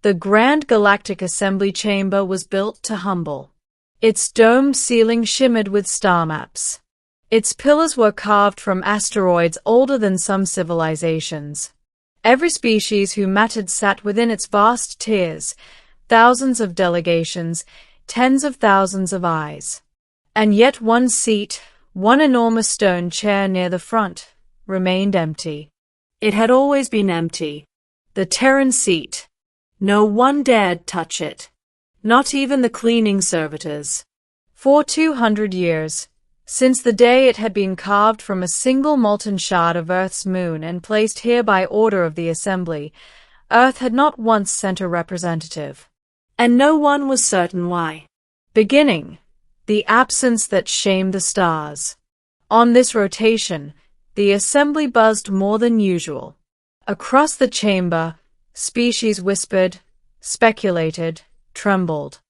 The grand Galactic Assembly chamber was built to humble. Its domed ceiling shimmered with star maps. Its pillars were carved from asteroids older than some civilizations. Every species who mattered sat within its vast tiers, thousands of delegations, tens of thousands of eyes. And yet one seat, one enormous stone chair near the front, remained empty. It had always been empty. The Terran seat. No one dared touch it. Not even the cleaning servitors. For 200 years, since the day it had been carved from a single molten shard of Earth's moon and placed here by order of the Assembly, Earth had not once sent a representative. And no one was certain why. Beginning, the absence that shamed the stars. On this rotation, the Assembly buzzed more than usual. Across the chamber, species whispered, speculated, trembled.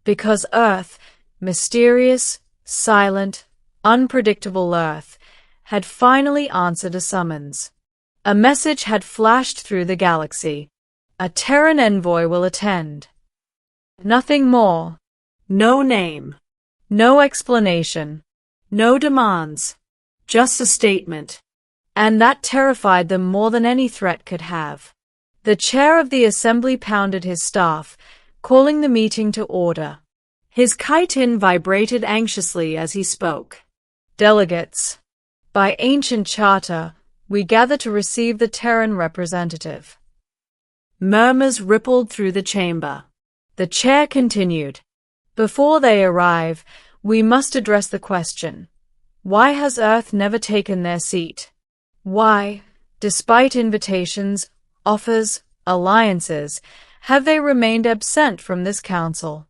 Because Earth, mysterious, silent, unpredictable Earth, had finally answered a summons. A message had flashed through the galaxy. A Terran envoy will attend. Nothing more. No name. No explanation. No demands. Just a statement. And that terrified them more than any threat could have. The chair of the Assembly pounded his staff, calling the meeting to order. His chitin vibrated anxiously as he spoke. Delegates. By ancient charter, we gather to receive the Terran representative. Murmurs rippled through the chamber. The chair continued. Before they arrive, we must address the question. Why has Earth never taken their seat? Why, despite invitations, offers, alliances, have they remained absent from this council?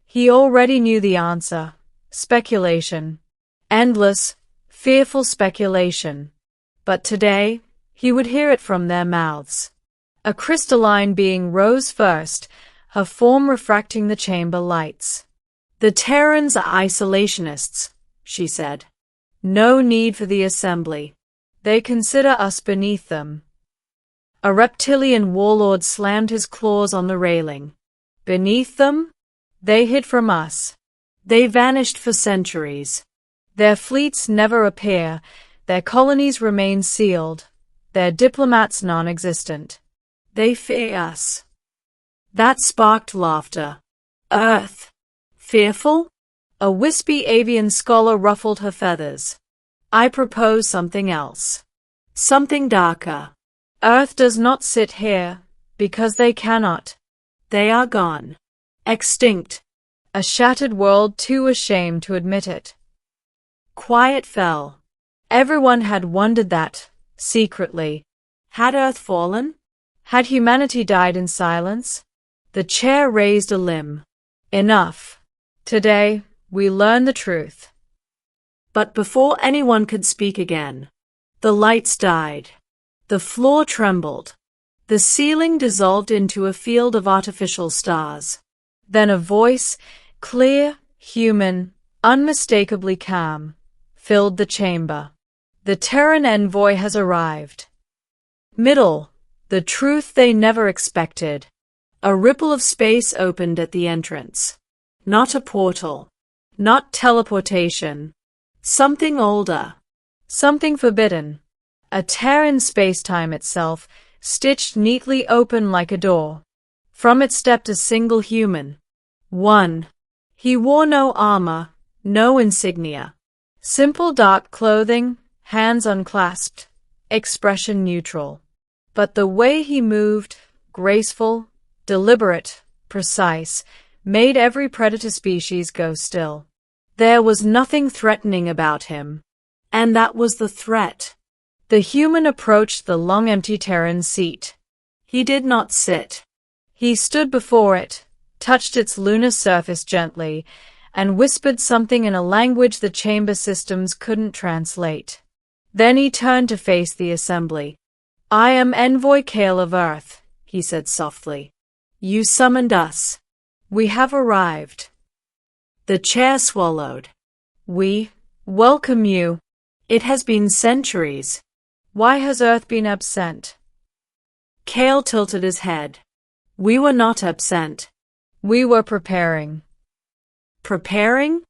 He already knew the answer. Speculation. Endless, fearful speculation. But today, he would hear it from their mouths. A crystalline being rose first, her form refracting the chamber lights. The Terrans are isolationists, she said. No need for the Assembly. They consider us beneath them. A reptilian warlord slammed his claws on the railing. Beneath them? They hid from us. They vanished for centuries. Their fleets never appear, their colonies remain sealed, their diplomats non-existent. They fear us. That sparked laughter. Earth. Fearful? A wispy avian scholar ruffled her feathers. I propose something else. Something darker. Earth does not sit here, because they cannot. They are gone. Extinct. A shattered world too ashamed to admit it. Quiet fell. Everyone had wondered that, secretly. Had Earth fallen? Had humanity died in silence? The chair raised a limb. Enough. Today, we learn the truth. But before anyone could speak again, the lights died. The floor trembled. The ceiling dissolved into a field of artificial stars. Then a voice, clear, human, unmistakably calm, filled the chamber. The Terran envoy has arrived. Middle, the truth they never expected. A ripple of space opened at the entrance. Not a portal. Not teleportation. Something older. Something forbidden. A tear in space-time itself, stitched neatly open like a door. From it stepped a single human. One. He wore no armor, no insignia. Simple dark clothing, hands unclasped, expression neutral. But the way he moved, graceful, deliberate, precise, made every predator species go still. There was nothing threatening about him. And that was the threat. The human approached the long empty Terran seat. He did not sit. He stood before it, touched its lunar surface gently, and whispered something in a language the chamber systems couldn't translate. Then he turned to face the Assembly. I am Envoy Kale of Earth, he said softly. You summoned us. We have arrived. The chair swallowed. We welcome you. It has been centuries. Why has Earth been absent? Kale tilted his head. We were not absent. We were preparing. Preparing?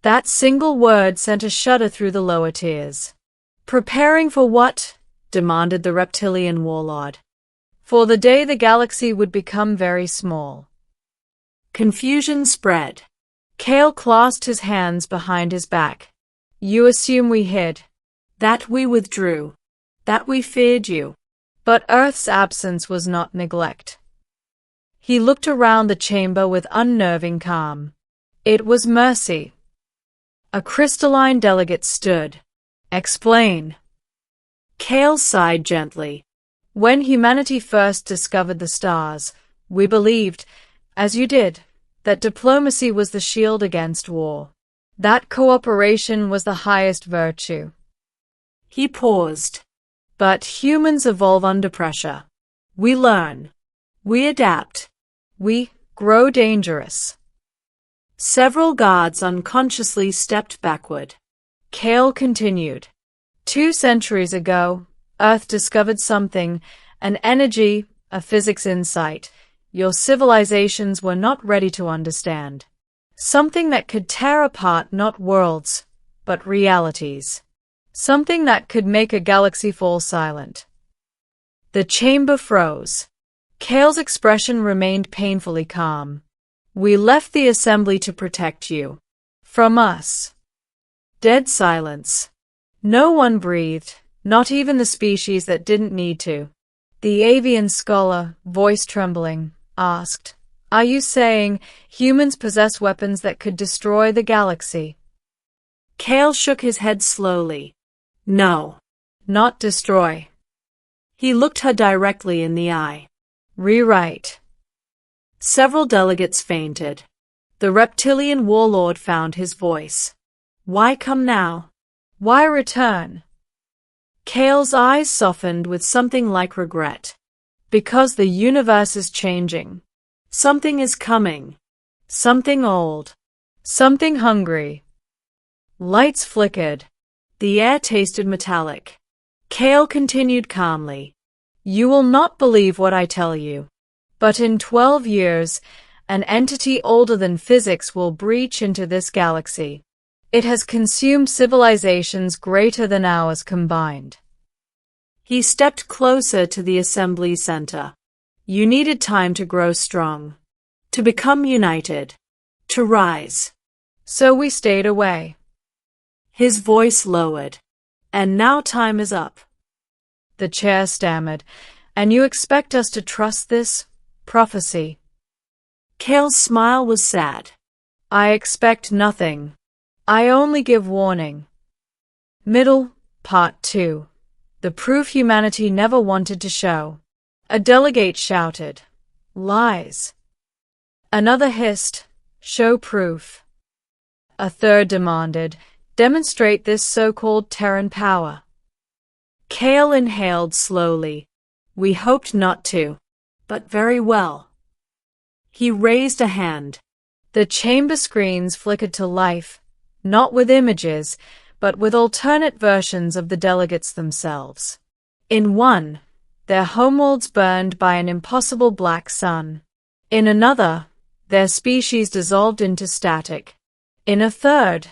That single word sent a shudder through the lower tiers. Preparing for what? Demanded the reptilian warlord. For the day the galaxy would become very small. Confusion spread. Kale clasped his hands behind his back. You assume we hid. That we withdrew. That we feared you. But Earth's absence was not neglect. He looked around the chamber with unnerving calm. It was mercy. A crystalline delegate stood. Explain. Kale sighed gently. When humanity first discovered the stars, we believed, as you did, that diplomacy was the shield against war. That cooperation was the highest virtue. He paused. But humans evolve under pressure. We learn. We adapt. We grow dangerous. Several guards unconsciously stepped backward. Kale continued. 2 centuries ago, Earth discovered something, an energy, a physics insight, your civilizations were not ready to understand. Something that could tear apart not worlds, but realities. Something that could make a galaxy fall silent. The chamber froze. Kale's expression remained painfully calm. We left the assembly to protect you. From us. Dead silence. No one breathed, not even the species that didn't need to. The avian scholar, voice trembling, asked, Are you saying humans possess weapons that could destroy the galaxy? Kale shook his head slowly. No. Not destroy. He looked her directly in the eye. Rewrite. Several delegates fainted. The reptilian warlord found his voice. Why come now? Why return? Kale's eyes softened with something like regret. Because the universe is changing. Something is coming. Something old. Something hungry. Lights flickered. The air tasted metallic. Kale continued calmly. You will not believe what I tell you. But in 12 years, an entity older than physics will breach into this galaxy. It has consumed civilizations greater than ours combined. He stepped closer to the assembly center. You needed time to grow strong. To become united. To rise. So we stayed away. His voice lowered. And now time is up. The chair stammered. And you expect us to trust this prophecy? Kale's smile was sad. I expect nothing. I only give warning. Middle, Part 2. The proof humanity never wanted to show. A delegate shouted. Lies. Another hissed. Show proof. A third demanded. Demonstrate this so-called Terran power. Kale inhaled slowly. We hoped not to. But very well. He raised a hand. The chamber screens flickered to life, not with images, but with alternate versions of the delegates themselves. In one, their homeworlds burned by an impossible black sun. In another, their species dissolved into static. In a third,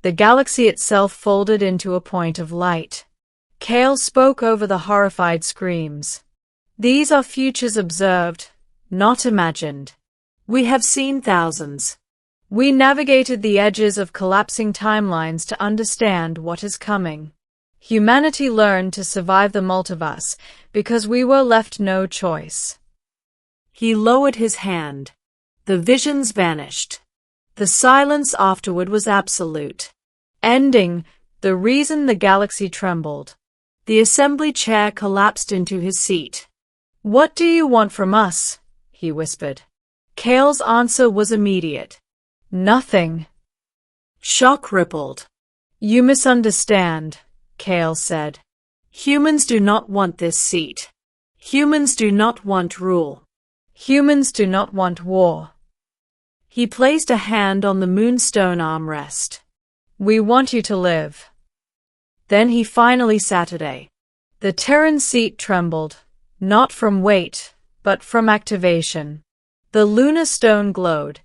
the galaxy itself folded into a point of light. Kale spoke over the horrified screams. These are futures observed, not imagined. We have seen thousands. We navigated the edges of collapsing timelines to understand what is coming. Humanity learned to survive the multiverse because we were left no choice. He lowered his hand. The visions vanished. The silence afterward was absolute. Ending, the reason the galaxy trembled. The assembly chair collapsed into his seat. What do you want from us? He whispered. Kale's answer was immediate. Nothing. Shock rippled. You misunderstand, Kale said. Humans do not want this seat. Humans do not want rule. Humans do not want war. He placed a hand on the moonstone armrest. We want you to live. Then he finally Saturday. The Terran seat trembled, not from weight, but from activation. The lunar stone glowed,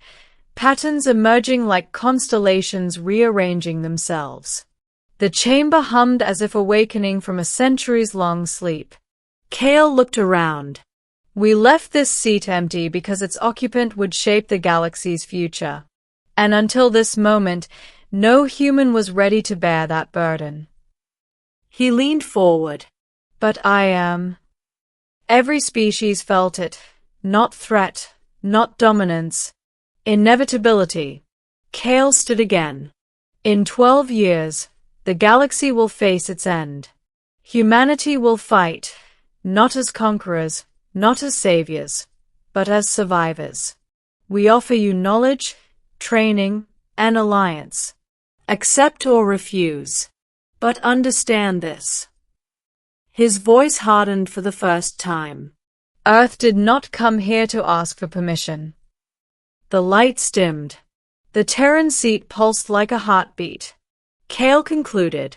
patterns emerging like constellations rearranging themselves. The chamber hummed as if awakening from a centuries-long sleep. Kale looked around. We left this seat empty because its occupant would shape the galaxy's future. And until this moment, no human was ready to bear that burden. He leaned forward. But I am. Every species felt it. Not threat, not dominance. Inevitability. Kale stood again. In 12 years, the galaxy will face its end. Humanity will fight, not as conquerors, not as saviors, but as survivors. We offer you knowledge, training, and alliance. Accept or refuse. But understand this. His voice hardened for the first time. Earth did not come here to ask for permission. The lights dimmed. The Terran seat pulsed like a heartbeat. Kale concluded.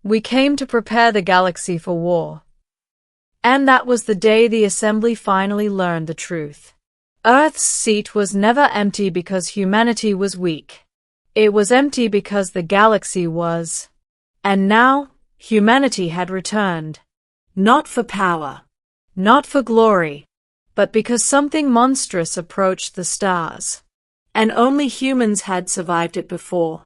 We came to prepare the galaxy for war. And that was the day the Assembly finally learned the truth. Earth's seat was never empty because humanity was weak. It was empty because the galaxy was. And now, humanity had returned. Not for power. Not for glory. But because something monstrous approached the stars. And only humans had survived it before.